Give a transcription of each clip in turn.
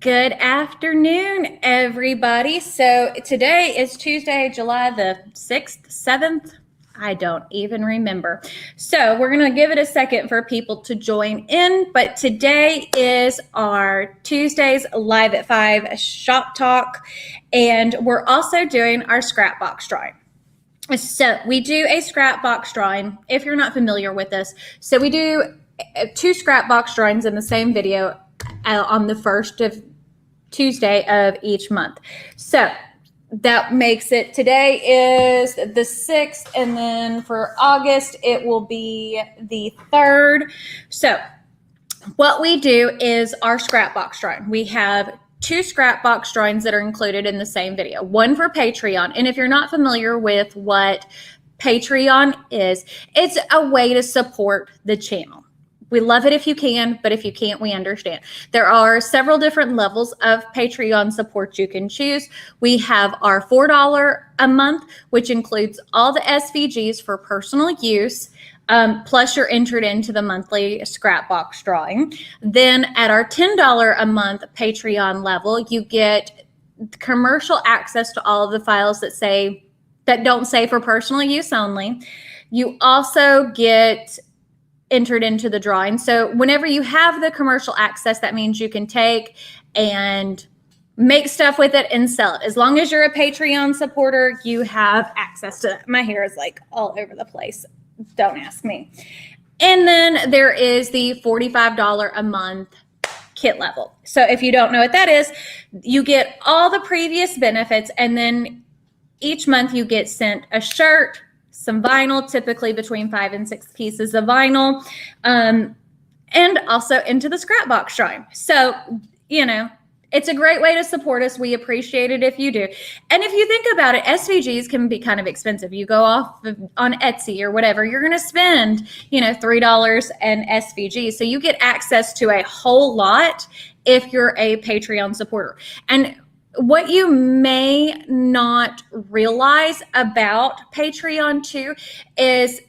Good afternoon, everybody. So today is Tuesday, July the 6th, 7th. I don't even remember. So we're going to give it a second for people to join in. But today is our Tuesdays Live at 5 shop talk. And we're also doing our Scrapbox drawing. So we do a Scrapbox drawing, if you're not familiar with this. So we do 2 Scrapbox drawings in the same video on the first of Tuesday of each month. So that makes it, today is the 6th, and then for August it will be the 3rd. So what we do is our Scrapbox drawing. We have 2 Scrapbox drawings that are included in the same video, one for Patreon. And if you're not familiar with what Patreon is, it's a way to support the channel. We love it if you can, but if you can't, we understand. There are several different levels of Patreon support you can choose. We have our $4 a month, which includes all the SVGs for personal use, plus you're entered into the monthly Scrapbox drawing. Then at our $10 a month Patreon level, you get commercial access to all of the files that don't say for personal use only. You also get entered into the drawing. So whenever you have the commercial access, that means you can take and make stuff with it and sell it. As long as you're a Patreon supporter, you have access to that. My hair is like all over the place. Don't ask me. And then there is the $45 a month kit level. So if you don't know what that is, you get all the previous benefits, and then each month you get sent a shirt, some vinyl, typically between 5 and 6 pieces of vinyl, and also into the Scrapbox drawing. So, you know, it's a great way to support us. We appreciate it if you do. And if you think about it, SVGs can be kind of expensive. You go off on Etsy or whatever, you're going to spend, $3 an SVG. So you get access to a whole lot if you're a Patreon supporter. And what you may not realize about Patreon too is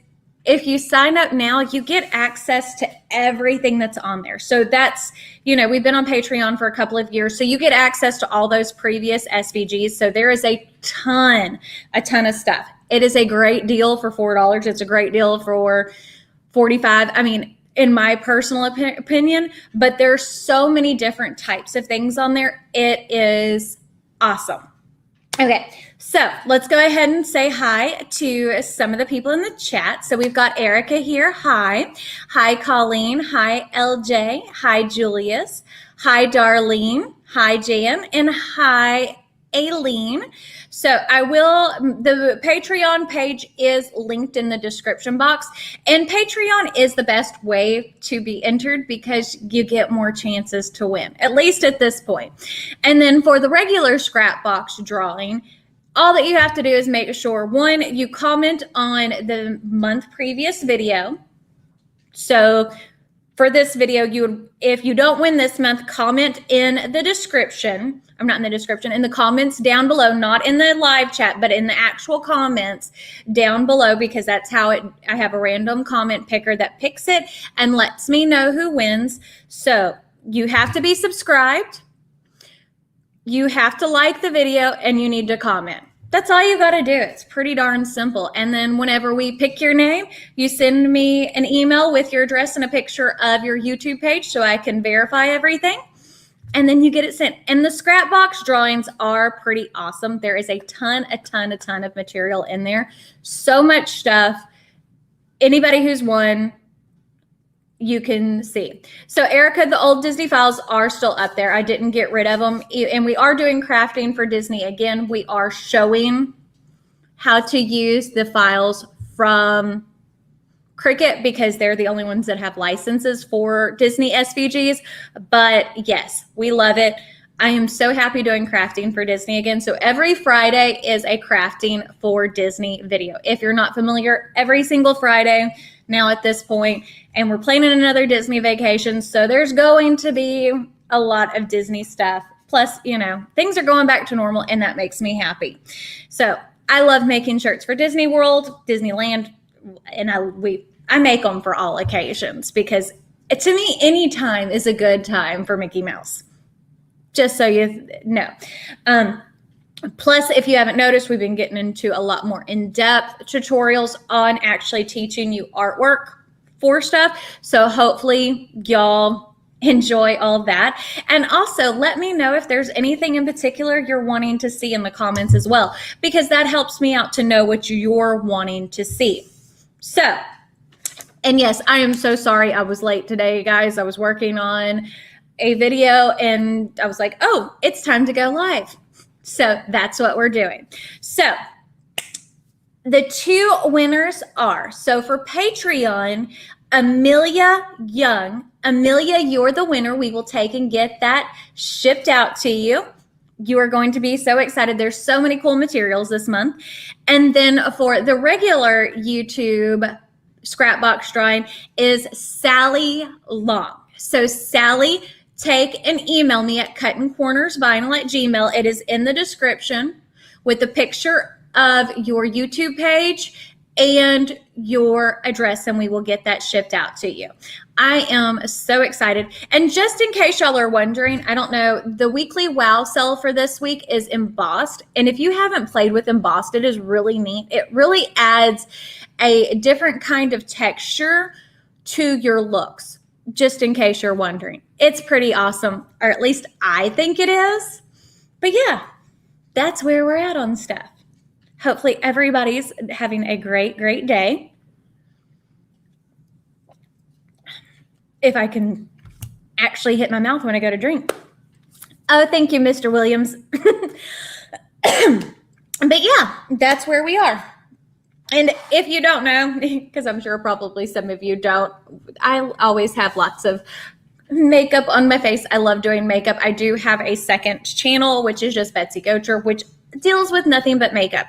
if you sign up now, you get access to everything that's on there. So that's, we've been on Patreon for a couple of years, so you get access to all those previous SVGs. So there is a ton of stuff. It is a great deal for $4. It's a great deal for $45. I mean, in my personal opinion, but there's so many different types of things on there. It is awesome. Okay, so let's go ahead and say hi to some of the people in the chat. So we've got Erica here. Hi. Hi, Colleen. Hi, LJ. Hi, Julius. Hi, Darlene. Hi, Jan. And hi, Aileen. So the Patreon page is linked in the description box, and Patreon is the best way to be entered because you get more chances to win, at least at this point. And then for the regular Scrapbox drawing, all that you have to do is make sure, one, you comment on the month previous video. So for this video, if you don't win this month, comment in the description. I'm not in the description, in the comments down below, not in the live chat, but in the actual comments down below, because that's how I have a random comment picker that picks it and lets me know who wins. So you have to be subscribed, you have to like the video, and you need to comment. That's all you got to do. It's pretty darn simple. And then whenever we pick your name, you send me an email with your address and a picture of your YouTube page so I can verify everything. And then you get it sent. And the Scrapbox drawings are pretty awesome. There is a ton of material in there. So much stuff. Anybody who's won, you can see. So Erica, the old Disney files are still up there. I didn't get rid of them. And we are doing crafting for Disney. Again, we are showing how to use the files from Cricut because they're the only ones that have licenses for Disney SVGs. But yes, we love it. I am so happy doing crafting for Disney again. So every Friday is a crafting for Disney video. If you're not familiar, every single Friday now at this point, and we're planning another Disney vacation. So there's going to be a lot of Disney stuff. Plus, things are going back to normal, and that makes me happy. So I love making shirts for Disney World, Disneyland, and I make them for all occasions because to me, any time is a good time for Mickey Mouse. just so you know. Plus, if you haven't noticed, we've been getting into a lot more in-depth tutorials on actually teaching you artwork for stuff. So hopefully y'all enjoy all of that. And also let me know if there's anything in particular you're wanting to see in the comments as well, because that helps me out to know what you're wanting to see. So, and yes, I am so sorry I was late today, guys. I was working on a video and I was like, oh, it's time to go live. So that's what we're doing. So the two winners are, so for Patreon, Amelia Young. Amelia, you're the winner. We will take and get that shipped out to you. You are going to be so excited. There's so many cool materials this month. And then for the regular YouTube Scrapbox drawing is Sally Long. So Sally, take and email me at cuttincornersvinyl@gmail. It is in the description with a picture of your YouTube page and your address, and we will get that shipped out to you. I am so excited. And just in case y'all are wondering, I don't know, the weekly wow sale for this week is embossed. And if you haven't played with embossed, it is really neat. It really adds a different kind of texture to your looks, just in case you're wondering. It's pretty awesome, or at least I think it is. But yeah, that's where we're at on stuff. Hopefully everybody's having a great, great day. If I can actually hit my mouth when I go to drink. Oh, thank you, Mr. Williams. But yeah, that's where we are. And if you don't know, because I'm sure probably some of you don't, I always have lots of makeup on my face. I love doing makeup. I do have a second channel, which is just Betsy Gocher, which deals with nothing but makeup.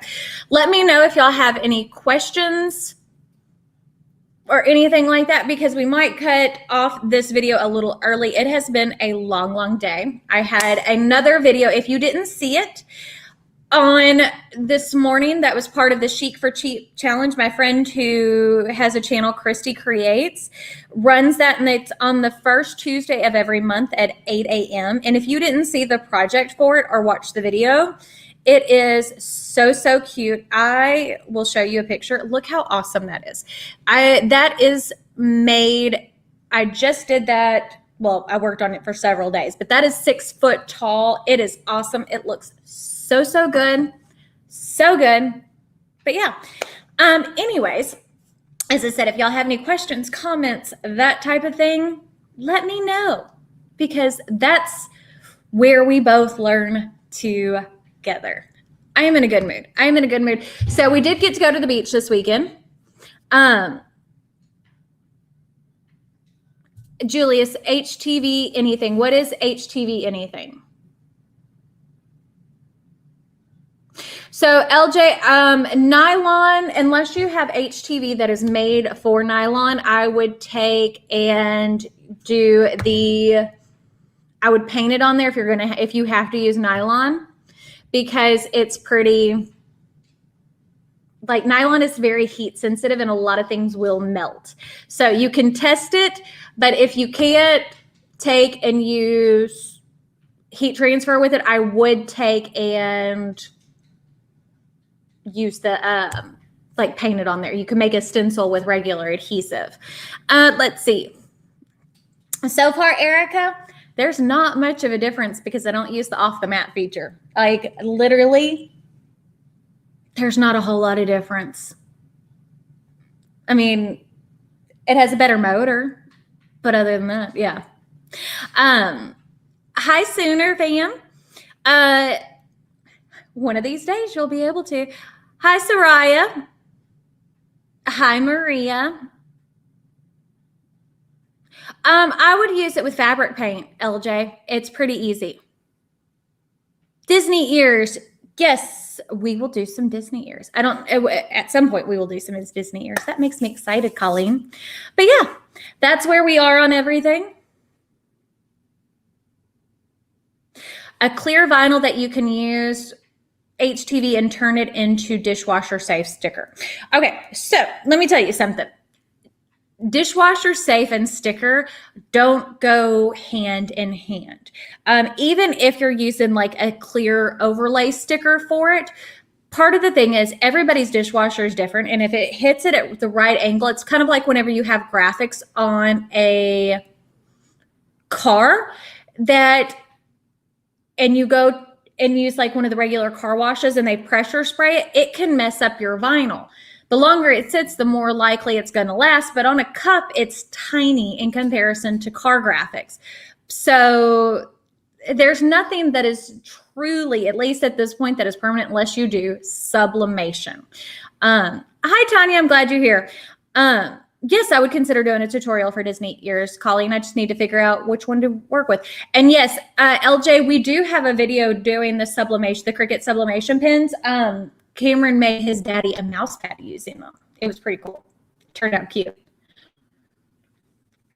Let me know if y'all have any questions or anything like that, because we might cut off this video a little early. It has been a long, long day. I had another video, if you didn't see it, on this morning that was part of the Chic for Cheap challenge. My friend who has a channel, Christy Creates, runs that, and it's on the first Tuesday of every month at 8 a.m. And if you didn't see the project for it or watch the video, it is so, so cute. I will show you a picture. Look how awesome that is. That is made, I just did that. Well, I worked on it for several days, but that is 6 foot tall. It is awesome. It looks so, so good. So good. But yeah. Anyways, as I said, if y'all have any questions, comments, that type of thing, let me know, because that's where we both learn together. I am in a good mood. I am in a good mood. So we did get to go to the beach this weekend. Julius, HTV anything. What is HTV anything? So LJ, nylon, unless you have HTV that is made for nylon, I would take and do I would paint it on there if you have to use nylon, because it's pretty, like, nylon is very heat sensitive and a lot of things will melt. So you can test it, but if you can't take and use heat transfer with it, I would take and use the like paint it on there. You can make a stencil with regular adhesive. Let's see. So far, Erica, there's not much of a difference because I don't use the off the mat feature. Like, literally, there's not a whole lot of difference. I mean, it has a better motor, but other than that, yeah. Hi, Sooner fam. One of these days you'll be able to. Hi, Soraya. Hi, Maria. I would use it with fabric paint, LJ. It's pretty easy. Disney ears. Yes, we will do some Disney ears. At some point we will do some Disney ears. That makes me excited, Colleen. But yeah, that's where we are on everything. A clear vinyl that you can use HTV and turn it into dishwasher safe sticker. Okay, so let me tell you something. dishwasher safe and sticker don't go hand in hand. Even if you're using like a clear overlay sticker for it, part of the thing is everybody's dishwasher is different. And if it hits it at the right angle, it's kind of like whenever you have graphics on a car and you go and use like one of the regular car washes and they pressure spray it, it can mess up your vinyl. The longer it sits, the more likely it's going to last. But on a cup, it's tiny in comparison to car graphics. So there's nothing that is truly, at least at this point, that is permanent unless you do sublimation. Hi, Tanya. I'm glad you're here. Yes, I would consider doing a tutorial for Disney ears, Colleen. I just need to figure out which one to work with. And yes, LJ, we do have a video doing the sublimation, the Cricut sublimation pins. Cameron made his daddy a mouse pad using them. It was pretty cool. Turned out cute.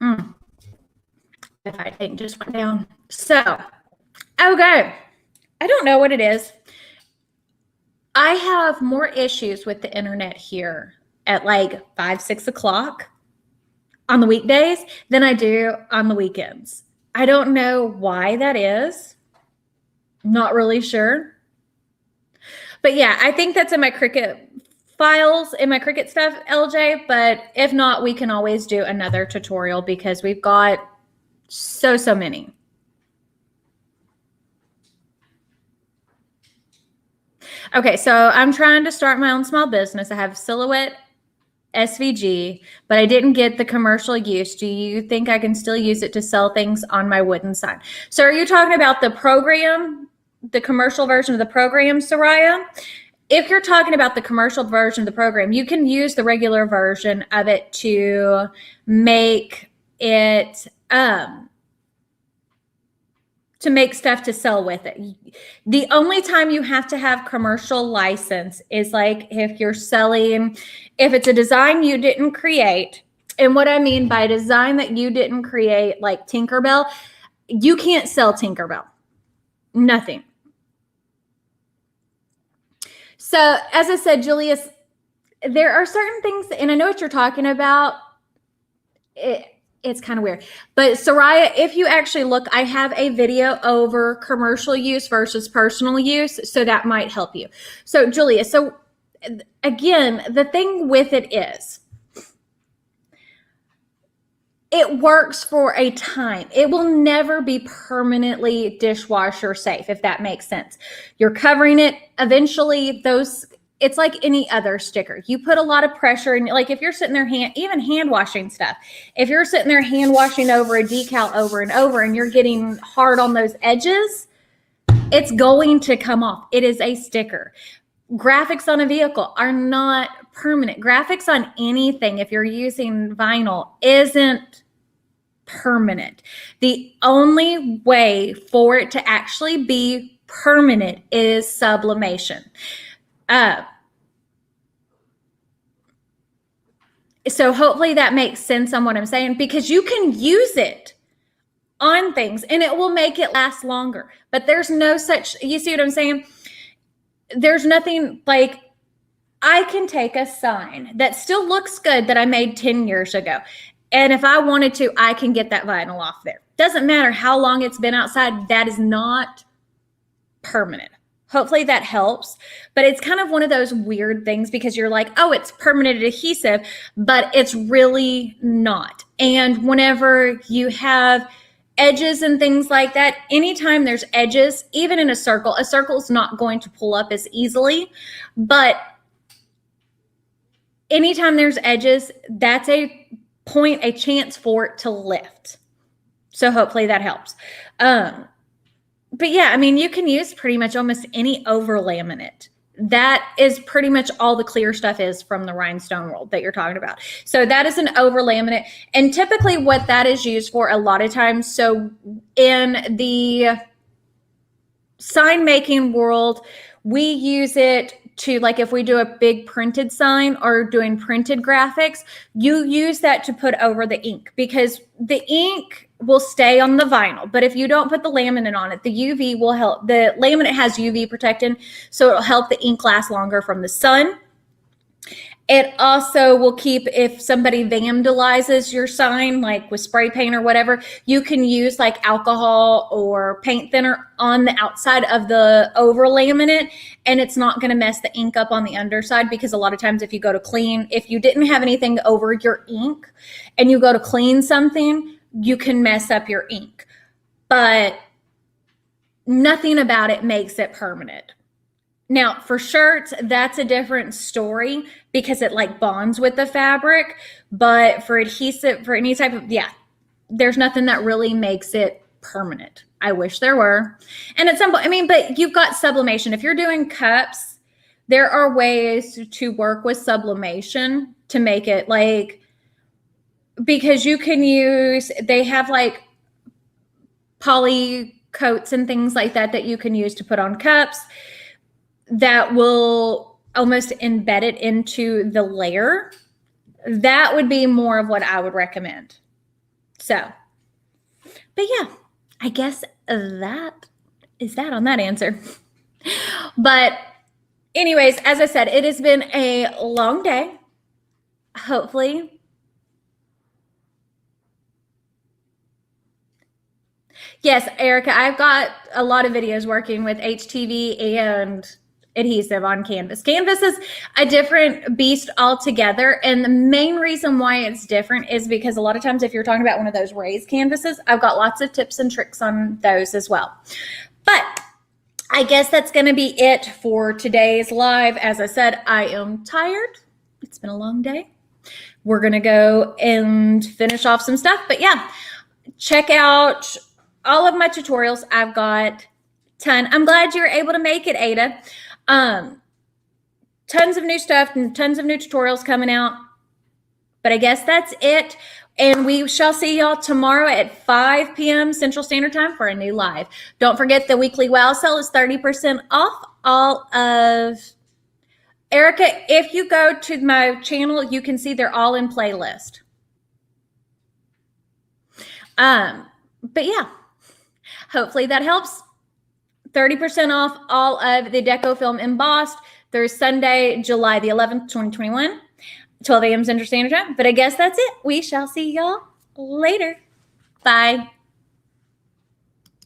If I think just went down. So, okay. I don't know what it is. I have more issues with the internet here at like 5, 6 o'clock on the weekdays than I do on the weekends. I don't know why that is. Not really sure. But yeah, I think that's in my Cricut files, in my Cricut stuff, LJ. But if not, we can always do another tutorial because we've got so many. Okay, so I'm trying to start my own small business. I have Silhouette SVG, but I didn't get the commercial use. Do you think I can still use it to sell things on my wooden sign? So are you talking about the program, the commercial version of the program, Soraya? If you're talking about the commercial version of the program, you can use the regular version of it to make it, to make stuff to sell with it. The only time you have to have commercial license is like if you're selling, if it's a design you didn't create. And what I mean by design that you didn't create, like Tinkerbell, you can't sell Tinkerbell. Nothing. So as I said, Julius, there are certain things, and I know what you're talking about. It's kind of weird. But Soraya, if you actually look, I have a video over commercial use versus personal use, so that might help you. So Julia, so again, the thing with it is, it works for a time. It will never be permanently dishwasher safe, if that makes sense. You're covering it. Eventually, it's like any other sticker. You put a lot of pressure in, like if you're sitting there even hand washing stuff, if you're sitting there hand washing over a decal over and over and you're getting hard on those edges, it's going to come off. It is a sticker. Graphics on a vehicle are not permanent. Graphics on anything, if you're using vinyl, isn't permanent. The only way for it to actually be permanent is sublimation. So hopefully that makes sense on what I'm saying, because you can use it on things and it will make it last longer. But there's no such, you see what I'm saying? There's nothing like, I can take a sign that still looks good that I made 10 years ago. And if I wanted to, I can get that vinyl off there. Doesn't matter how long it's been outside. That is not permanent. Hopefully that helps. But it's kind of one of those weird things because you're like, oh, it's permanent adhesive, but it's really not. And whenever you have edges and things like that, anytime there's edges, even in a circle is not going to pull up as easily. But anytime there's edges, that's a chance for it to lift. So hopefully that helps. But yeah, I mean, you can use pretty much almost any over laminate. That is pretty much all the clear stuff is from the rhinestone world that you're talking about. So that is an over laminate. And typically what that is used for a lot of times, so in the sign making world, we use it to, like, if we do a big printed sign or doing printed graphics, you use that to put over the ink because the ink will stay on the vinyl. But if you don't put the laminate on it, the UV will help. The laminate has UV protection, so it'll help the ink last longer from the sun. It also will keep, if somebody vandalizes your sign, like with spray paint or whatever, you can use like alcohol or paint thinner on the outside of the over laminate, and it's not going to mess the ink up on the underside, because a lot of times if you go to clean, if you didn't have anything over your ink and you go to clean something, you can mess up your ink. But nothing about it makes it permanent. Now, for shirts, that's a different story because it like bonds with the fabric. But for adhesive, for any type of, there's nothing that really makes it permanent. I wish there were. And at some point, I mean, but you've got sublimation. If you're doing cups, there are ways to work with sublimation to make it like, because you can use, they have like poly coats and things like that that you can use to put on cups that will almost embed it into the layer. That would be more of what I would recommend. So, but yeah, I guess that is that on that answer. But anyways, as I said, it has been a long day. Hopefully. Yes, Erica, I've got a lot of videos working with HTV and adhesive on canvas. Canvas is a different beast altogether, and the main reason why it's different is because a lot of times if you're talking about one of those raised canvases, I've got lots of tips and tricks on those as well. But I guess that's going to be it for today's live. As I said, I am tired. It's been a long day. We're going to go and finish off some stuff, but yeah, check out all of my tutorials. I've got ton. I'm glad you were able to make it, Ada. Tons of new stuff and tons of new tutorials coming out. But I guess that's it. And we shall see y'all tomorrow at 5 p.m. Central Standard Time for a new live. Don't forget the weekly wow sale is 30% off all of... Erica, if you go to my channel, you can see they're all in playlist. But yeah, hopefully that helps. 30% off all of the Deco Film embossed through Sunday, July the 11th, 2021, 12 a.m. Central Standard Time. But I guess that's it. We shall see y'all later. Bye.